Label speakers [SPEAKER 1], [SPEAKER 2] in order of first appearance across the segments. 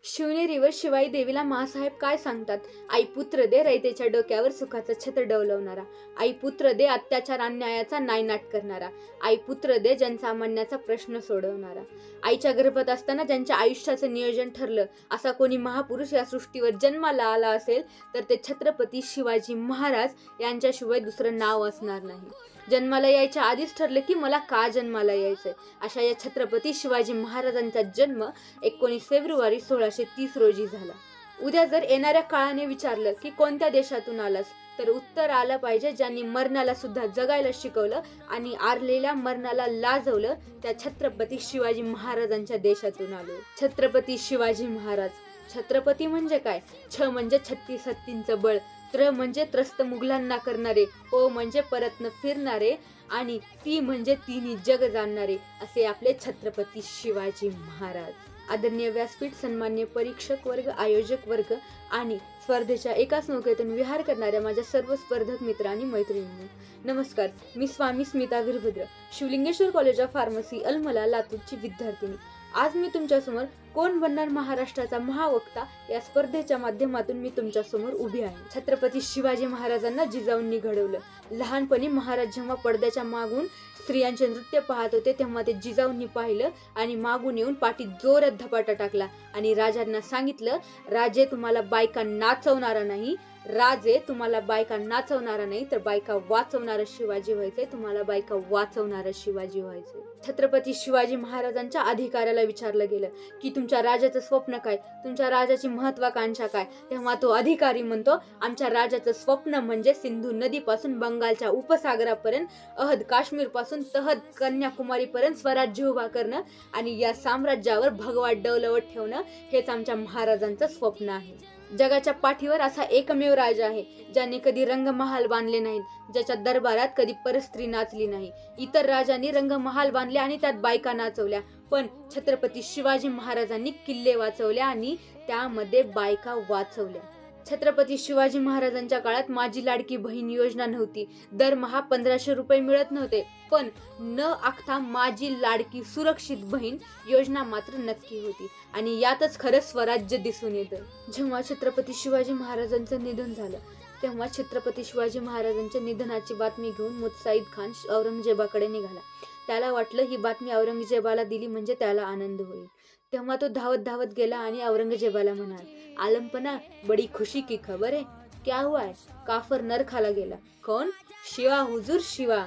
[SPEAKER 1] शिवनेरीवर शिवाई देवीला माँसाहेब काय सांगतात? आई पुत्र दे, रयतेच्या डोक्यावर सुखाचं छत्र डौलवणारा. आई पुत्र दे, अत्याचार अन्यायाचा नायनाट करणारा. आई पुत्र दे, जनसामान्याचा प्रश्न सोडवणारा. आईच्या गर्भात असताना ज्यांच्या आयुष्याचं नियोजन ठरलं, असा कोणी महापुरुष या सृष्टीवर जन्माला आला असेल तर ते छत्रपती शिवाजी महाराज यांच्याशिवाय दुसरं नाव असणार नाही. जन्माला यायच्या आधीच ठरलं की मला का जन्माला यायचंय. अशा या छत्रपती शिवाजी महाराजांचा जन्म 19 फेब्रुवारी 1630 रोजी झाला. उद्या जर येणाऱ्या काळाने विचारलं की कोणत्या देशातून आलास, तर उत्तर आलं पाहिजे ज्यांनी मरणाला सुद्धा जगायला शिकवलं आणि आरलेल्या मरणाला लाजवलं, त्या छत्रपती शिवाजी महाराजांच्या देशातून आलो. छत्रपती शिवाजी महाराज. छत्रपती म्हणजे काय? छ म्हणजे 36 हत्तींचं बळ, त्र म्हणजे त्रस्त मुघलांना करणारे, ओ म्हणजे परत न फिरणारे आणि ती म्हणजे तिन्ही जग जाणणारे, असे आपले छत्रपती शिवाजी महाराज. आदरणीय व्यासपीठ, सन्मान्य परीक्षक वर्ग, आयोजक वर्ग आणि स्पर्धेच्या एकाच नौकेतून विहार करणाऱ्या माझ्या सर्व स्पर्धक मित्र आणि मैत्रिणींनो, नमस्कार. मी Swami Smita Veerbhadra, Shivlingeshwar college of pharmacy Almala, लातूरची विद्यार्थिनी. आज मी तुमच्यासमोर कोण बनणार महाराष्ट्राचा महावक्ता या स्पर्धेच्या माध्यमातून मी तुमच्यासमोर उभी आहे. छत्रपती शिवाजी महाराजांना जिजाऊंनी घडवलं. लहानपणी महाराज जेव्हा पडद्याच्या मागून स्त्रियांचे नृत्य पाहत होते, तेव्हा ते जिजाऊंनी पाहिलं आणि मागून येऊन पाठीत जोरात धपाटा टाकला आणि राजांना सांगितलं, राजे तुम्हाला बायका नाचवणारा नाही, राजे तुम्हाला बायका नाचवणारा नाही तर बायका वाचवणारा शिवाजी व्हायचंय, तुम्हाला बायका वाचवणारा शिवाजी व्हायचंय. छत्रपती शिवाजी महाराजांच्या अधिकाऱ्याला विचारलं गेलं की तुमच्या राजाचं स्वप्न काय, तुमच्या राजाची महत्वाकांक्षा काय, तेव्हा तो अधिकारी म्हणतो, आमच्या राजाचं स्वप्न म्हणजे सिंधू नदीपासून बंगालच्या उपसागरापर्यंत, अहद काश्मीर पासून तहद कन्याकुमारीपर्यंत स्वराज्य उभा करणं आणि या साम्राज्यावर भगवा डौलवत ठेवणं, हेच आमच्या महाराजांचं स्वप्न आहे. जगाच्या पाठीवर असा एकमेव राजा आहे ज्याने कधी रंगमहाल बांधले नाहीत, ज्याच्या दरबारात कधी परस्त्री नाचली नाही. इतर राजांनी रंगमहाल बांधले आणि त्यात बायका नाचवल्या, पण छत्रपती शिवाजी महाराजांनी किल्ले वाचवले आणि त्यामध्ये बायका वाचवल्या. छत्रपती शिवाजी महाराजांच्या काळात माझी लाडकी बहीण योजना नव्हती, दरमहा 1500 रुपये मिळत नव्हते, पण न आखता माझी लाडकी सुरक्षित बहीण योजना मात्र नक्की होती आणि यातच खरं स्वराज्य दिसून येतं. जेव्हा छत्रपती शिवाजी महाराजांचं निधन झालं, तेव्हा छत्रपती शिवाजी महाराजांच्या निधनाची बातमी घेऊन मुत्साईद खान औरंगजेबाकडे निघाला. त्याला वाटलं ही बातमी औरंगजेबाला दिली म्हणजे त्याला आनंद होईल. तेव्हा तो धावत धावत गेला आणि औरंगजेबाला म्हणाला, आलमपना, बडी खुशी की खबर है, क्या हुआ है? काफर नरखाला गेला. कोण? शिवा हुजूर, शिवा.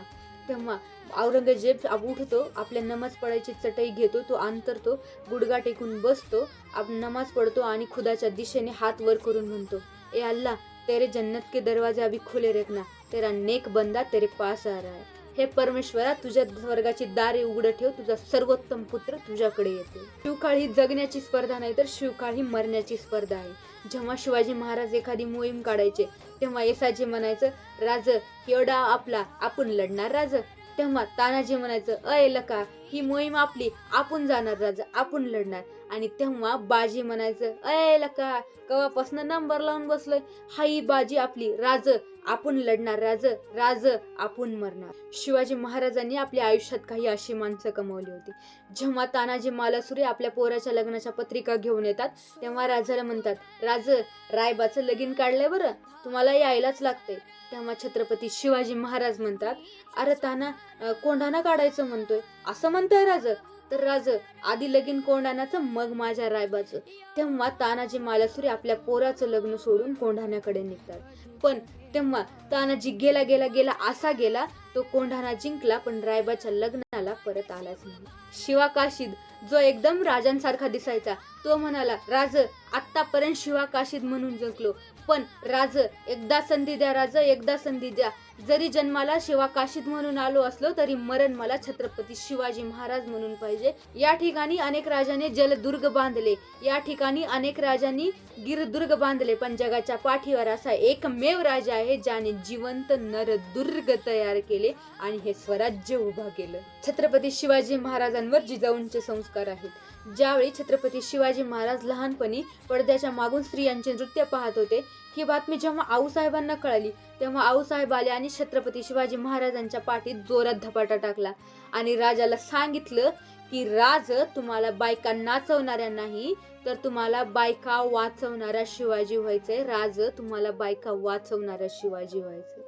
[SPEAKER 1] तेव्हा औरंगजेब उठतो, आपल्या नमाज पडायची चटई घेतो, तो अंतरतो, गुडगा टेकून बसतो, नमाज पडतो आणि खुदाच्या दिशेने हात वर करून म्हणतो, ए अल्लाह, तेरे जन्नत के दरवाजे अभी खुले रखना, तेरा नेक बंदा तेरे पास आ रहा है. हे परमेश्वरा, तुझ्या स्वर्गाची दारे उघडं ठेव, तुझा सर्वोत्तम पुत्र तुझ्याकडे येतो. शिवकाळ ही जगण्याची स्पर्धा नाही तर शिवकाळ ही मरण्याची स्पर्धा आहे. जेव्हा शिवाजी महाराज एखादी मोहीम काढायचे, तेव्हा येसाजी म्हणायचं, राज एवढा आपला, आपण लढणार राज. तेव्हा तानाजी म्हणायचं, अय लका, ही मोहीम आपली, आपण जाणार राजा, आपण लढणार. आणि तेव्हा बाजी म्हणायचं, अय लका, कवापासून नंबर लावून बसलोय, हाई बाजी आपली, राज आपण लढणार, राज राज आपण मरणार. शिवाजी महाराजांनी आपल्या आयुष्यात काही अशी माणसं कमावली होती. जेव्हा तानाजी मालुसरे आपल्या पोराच्या लग्नाच्या पत्रिका घेऊन येतात, तेव्हा राजाला म्हणतात, राज रायबाचं लगीन काढलंय बरं, तुम्हाला यायलाच लागतंय. तेव्हा छत्रपती शिवाजी महाराज म्हणतात, अरे ताना, कोंढाणा काढायचं म्हणतोय, असं म्हणतोय राज, तर राज आधी लगीन कोंढाण्याचं, मग माझ्या रायबाचं. तेव्हा तानाजी मालुसरे आपल्या पोराचं लग्न सोडून कोंढाण्याकडे निघतात. पण तेव्हा तानाजी गेला गेला गेला असा गेला, तो कोंढाणा जिंकला पण रायबाच्या लग्नाला परत आलाच नाही. शिवा काशीद, जो एकदम राजांसारखा दिसायचा, तो म्हणाला, राज आतापर्यंत शिवा काशीद म्हणून जगलो, पण राज एकदा संधी द्या, राज एकदा संधी द्या. जरी जन्माला शिवा काशीद म्हणून आलो असलो तरी मरण मला छत्रपती शिवाजी महाराज म्हणून पाहिजे. या ठिकाणी अनेक राजांनी जलदुर्ग बांधले, या ठिकाणी अनेक राजांनी गिरदुर्ग बांधले, पण जगाच्या पाठीवर असा एकमेव राजा आहे ज्याने जिवंत नरदुर्ग तयार केले आणि हे स्वराज्य उभा केलं. छत्रपती शिवाजी महाराजांवर जिजाऊंचे संस्कार आहेत. ज्यावेळी छत्रपती शिवाजी महाराज लहानपणी पडद्याच्या मागून स्त्रियांचे नृत्य पाहत होते, ही बातमी जेव्हा आऊसाहेबांना कळाली, तेव्हा आऊसाहेब आले आणि छत्रपती शिवाजी महाराजांच्या पाठीत जोरात धपाटा टाकला आणि राजाला सांगितलं की राज तुम्हाला बायका नाचवणाऱ्या नाही, तर तुम्हाला बायका वाचवणारा शिवाजी व्हायचंय. राज तुम्हाला बायका वाचवणारा शिवाजी व्हायचंय.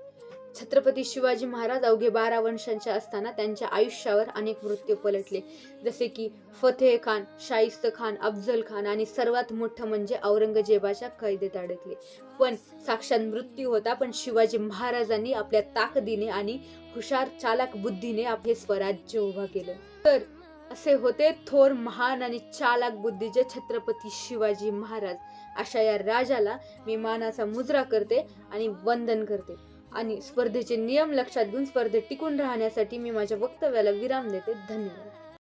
[SPEAKER 1] छत्रपती शिवाजी महाराज अवघे 12 वर्षांचे असताना त्यांच्या आयुष्यावर अनेक मृत्यू पलटले. जसे की फतेह खान, शाहिस्त खान, अफजल खान आणि सर्वात मोठं म्हणजे औरंगजेबाच्या कैदेत अडकले. पण साक्षात मृत्यू होता, पण शिवाजी महाराजांनी आपल्या ताकदीने आणि हुशार चालाक बुद्धीने आपले स्वराज्य उभं केलं. तर असे होते थोर, महान आणि चालाक बुद्धीचे छत्रपती शिवाजी महाराज. अशा या राजाला मी मानाचा मुजरा करते आणि वंदन करते. आणि स्पर्धेचे नियम लक्षात घेऊन स्पर्धेत टिकून राहण्यासाठी मी माझ्या वक्तव्याला विराम देते. धन्यवाद.